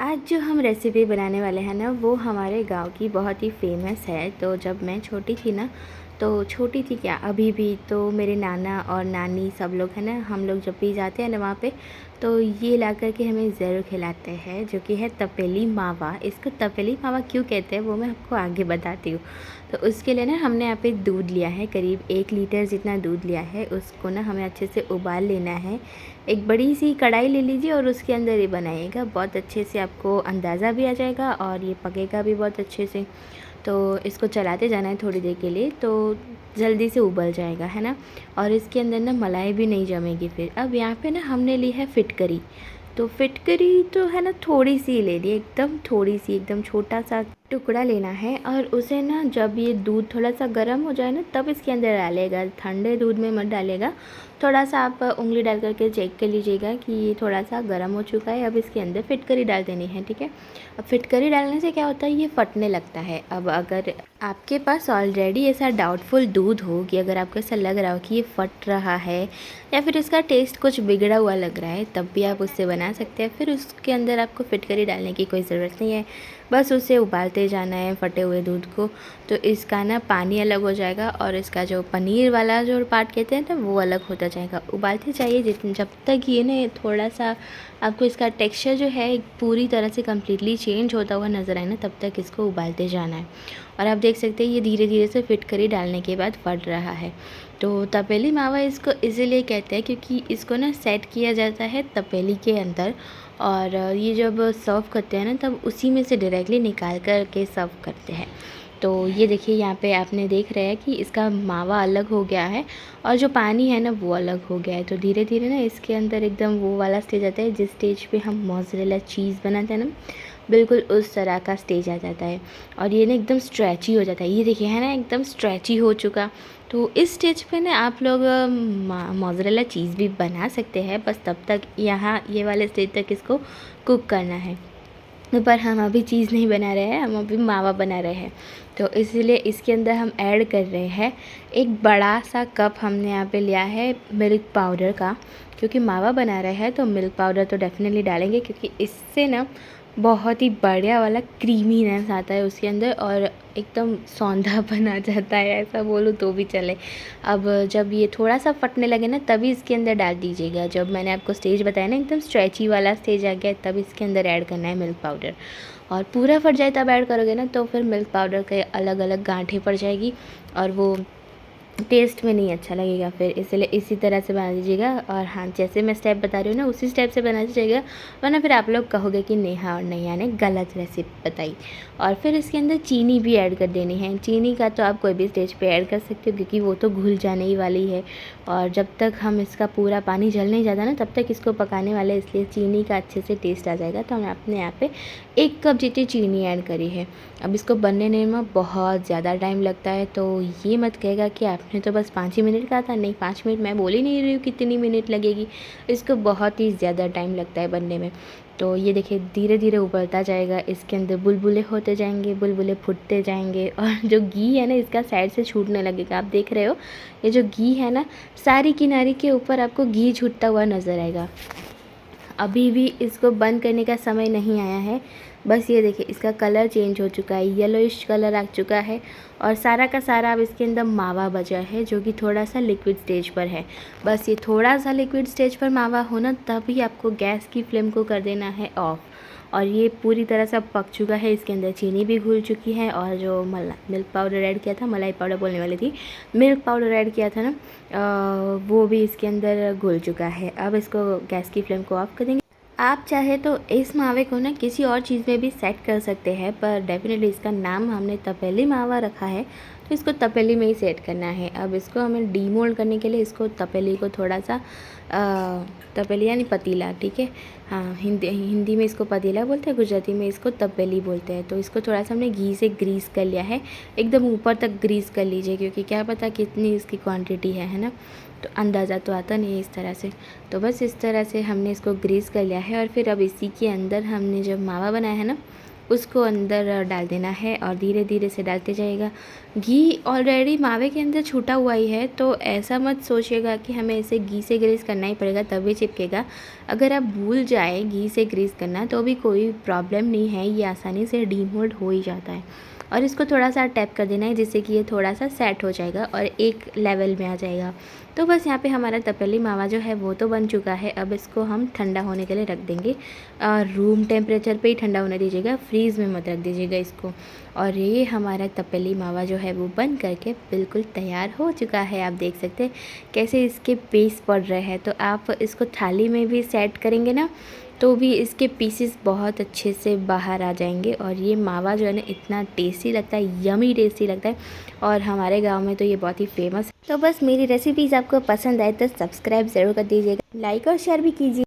आज जो हम रेसिपी बनाने वाले हैं ना, वो हमारे गांव की बहुत ही फेमस है। तो जब मैं छोटी थी ना, तो छोटी थी क्या, अभी भी तो मेरे नाना और नानी सब लोग हैं ना, हम लोग जब भी जाते हैं ना वहाँ पे, तो ये ला कर के हमें ज़रूर खिलाते हैं, जो कि है तपेली मावा। इसको तपेली मावा क्यों कहते हैं वो मैं आपको आगे बताती हूँ। तो उसके लिए ना हमने यहाँ पे दूध लिया है, करीब 1 लीटर जितना दूध लिया है। उसको ना हमें अच्छे से उबाल लेना है। एक बड़ी सी कढ़ाई ले लीजिए और उसके अंदर ये बनाइएगा, बहुत अच्छे से आपको अंदाज़ा भी आ जाएगा और ये पकेगा भी बहुत अच्छे से। तो इसको चलाते जाना है थोड़ी देर के लिए, तो जल्दी से उबल जाएगा, है ना। और इसके अंदर ना मलाई भी नहीं जमेगी फिर। अब यहाँ पे ना हमने ली है फिटकरी। तो फिटकरी तो है ना थोड़ी सी ले ली, एकदम थोड़ी सी, एकदम छोटा सा टुकड़ा लेना है। और उसे ना जब ये दूध थोड़ा सा गर्म हो जाए ना, तब इसके अंदर डालेगा, ठंडे दूध में मत डालेगा। थोड़ा सा आप उंगली डाल करके चेक कर लीजिएगा कि ये थोड़ा सा गर्म हो चुका है। अब इसके अंदर फिटकरी डाल देनी है, ठीक है। अब फिटकरी डालने से क्या होता है, ये फटने लगता है। अब अगर आपके पास ऑलरेडी ऐसा डाउटफुल दूध हो कि अगर आपको ऐसा लग रहा हो कि ये फट रहा है या फिर इसका टेस्ट कुछ बिगड़ा हुआ लग रहा है, तब भी आप उससे बना सकते हैं। फिर उसके अंदर आपको फिटकरी डालने की कोई ज़रूरत नहीं है, बस उसे उबालते जाना है फटे हुए दूध को। तो इसका ना पानी अलग हो जाएगा और इसका जो पनीर वाला जो पार्ट कहते हैं ना, वो अलग होता जाएगा। उबालते जाइए जितने, जब तक ये ना थोड़ा सा आपको इसका टेक्सचर जो है पूरी तरह से कम्प्लीटली चेंज होता हुआ नज़र आए ना, तब तक इसको उबालते जाना है। और आप देख सकते हैं ये धीरे धीरे से फिटकरी डालने के बाद फट रहा है। तो तपेली मावा इसको इसीलिए कहते हैं क्योंकि इसको ना सेट किया जाता है तपेली के अंदर, और ये जब सर्व करते हैं ना, तब उसी में से डायरेक्टली निकाल कर के सर्व करते हैं। तो ये देखिए यहाँ पे आपने देख रहे हैं कि इसका मावा अलग हो गया है और जो पानी है ना वो अलग हो गया है। तो धीरे धीरे ना इसके अंदर एकदम वो वाला स्टेज आता है जिस स्टेज पे हम मोज़रेला चीज़ बनाते हैं ना, बिल्कुल उस तरह का स्टेज आ जाता है। और ये ना एकदम स्ट्रेची हो जाता है, ये देखिए है ना एकदम स्ट्रेची हो चुका। तो इस स्टेज पे ना आप लोग मोज़रेला चीज़ भी बना सकते हैं, बस तब तक यहाँ ये वाले स्टेज तक इसको कुक करना है। पर हम अभी चीज़ नहीं बना रहे हैं, हम अभी मावा बना रहे हैं। तो इसीलिए इसके अंदर हम ऐड कर रहे हैं एक बड़ा सा कप हमने यहाँ पे लिया है मिल्क पाउडर का। क्योंकि मावा बना रहे हैं तो मिल्क पाउडर तो डेफिनेटली डालेंगे, क्योंकि इससे ना बहुत ही बढ़िया वाला क्रीमीनेस आता है उसके अंदर और एकदम सौंधा बना जाता है, ऐसा बोलूँ तो भी चले। अब जब ये थोड़ा सा फटने लगे ना, तभी इसके अंदर डाल दीजिएगा। जब मैंने आपको स्टेज बताया ना एकदम स्ट्रेची वाला स्टेज आ गया, तब इसके अंदर ऐड करना है मिल्क पाउडर। और पूरा फट जाए तब ऐड करोगे ना, तो फिर मिल्क पाउडर के अलग अलग गांठें पड़ जाएगी और वो टेस्ट में नहीं अच्छा लगेगा फिर। इसलिए इसी तरह से बना दीजिएगा। और हाँ, जैसे मैं स्टेप बता रही हूँ ना, उसी स्टेप से बना दीजिएगा, वरना फिर आप लोग कहोगे कि नेहा और नैया ने गलत रेसिपी बताई। और फिर इसके अंदर चीनी भी ऐड कर देनी है। चीनी का तो आप कोई भी स्टेज पे ऐड कर सकते हो, क्योंकि वो तो घुल जाने ही वाली है। और जब तक हम इसका पूरा पानी जल नहीं जाता ना, तब तक इसको पकाने वाले, इसलिए चीनी का अच्छे से टेस्ट आ जाएगा। तो हमने अपने यहाँ पे 1 कप जितनी चीनी ऐड करी है। अब इसको बनने में बहुत ज़्यादा टाइम लगता है, तो ये मत कहेगा कि आपने तो बस 5 ही मिनट कहा था। नहीं, 5 मिनट मैं बोल ही नहीं रही हूँ कितनी मिनट लगेगी, इसको बहुत ही ज़्यादा टाइम लगता है बनने में। तो ये देखिए धीरे धीरे उबलता जाएगा, इसके अंदर बुलबुले होते जाएंगे, बुलबुले फूटते जाएंगे और जो घी है ना इसका साइड से छूटने लगेगा। आप देख रहे हो ये जो घी है ना, सारी किनारे के ऊपर आपको घी छूटता हुआ नज़र आएगा। अभी भी इसको बंद करने का समय नहीं आया है। बस ये देखिए इसका कलर चेंज हो चुका है, येलोइश कलर आ चुका है और सारा का सारा अब इसके अंदर मावा बचा है, जो कि थोड़ा सा लिक्विड स्टेज पर है। बस ये थोड़ा सा लिक्विड स्टेज पर मावा होना, तभी आपको गैस की फ्लेम को कर देना है ऑफ़। और ये पूरी तरह से पक चुका है, इसके अंदर चीनी भी घुल चुकी है और जो मिल्क पाउडर ऐड किया था, मलाई पाउडर बोलने वाली थी, मिल्क पाउडर ऐड किया था ना, वो भी इसके अंदर घुल चुका है। अब इसको गैस की फ्लेम को ऑफ कर देंगे। आप चाहे तो इस मावे को ना किसी और चीज़ में भी सेट कर सकते हैं, पर डेफिनेटली इसका नाम हमने तपेली मावा रखा है, तो इसको तपेली में ही सेट करना है। अब इसको हमें डीमोल्ड करने के लिए इसको तपेली को थोड़ा सा तपेली यानी पतीला, ठीक है। हाँ, हिंदी में इसको पतीला बोलते हैं, गुजराती में इसको तपेली बोलते हैं। तो इसको थोड़ा सा हमने घी से ग्रीस कर लिया है, एकदम ऊपर तक ग्रीस कर लीजिए, क्योंकि क्या पता कितनी इसकी क्वांटिटी है ना, तो अंदाज़ा तो आता नहीं है इस तरह से। तो बस इस तरह से हमने इसको ग्रीस कर लिया है। और फिर अब इसी के अंदर हमने जब मावा बनाया है ना, उसको अंदर डाल देना है और धीरे धीरे से डालते जाइएगा। घी ऑलरेडी मावे के अंदर छूटा हुआ ही है, तो ऐसा मत सोचिएगा कि हमें इसे घी से ग्रीस करना ही पड़ेगा तभी चिपकेगा। अगर आप भूल जाए घी से ग्रीस करना तो भी कोई प्रॉब्लम नहीं है, ये आसानी से डीमोल्ड हो ही जाता है। और इसको थोड़ा सा टैप कर देना है जिससे कि ये थोड़ा सा सेट हो जाएगा और एक लेवल में आ जाएगा। तो बस यहाँ पे हमारा तपेली मावा जो है वो तो बन चुका है। अब इसको हम ठंडा होने के लिए रख देंगे। रूम टेम्परेचर पे ही ठंडा होने दीजिएगा, फ्रीज़ में मत रख दीजिएगा इसको। और ये हमारा तपेली मावा जो है वो बन करके बिल्कुल तैयार हो चुका है। आप देख सकते हैं कैसे इसके पीस पड़ रहे हैं। तो आप इसको थाली में भी सेट करेंगे ना तो भी इसके पीसेस बहुत अच्छे से बाहर आ जाएंगे। और ये मावा जो है ना इतना टेस्टी लगता है, यमी टेस्टी लगता है, और हमारे गांव में तो ये बहुत ही फेमस है। तो बस मेरी रेसिपीज़ आपको पसंद आए तो सब्सक्राइब ज़रूर कर दीजिएगा, लाइक और शेयर भी कीजिए।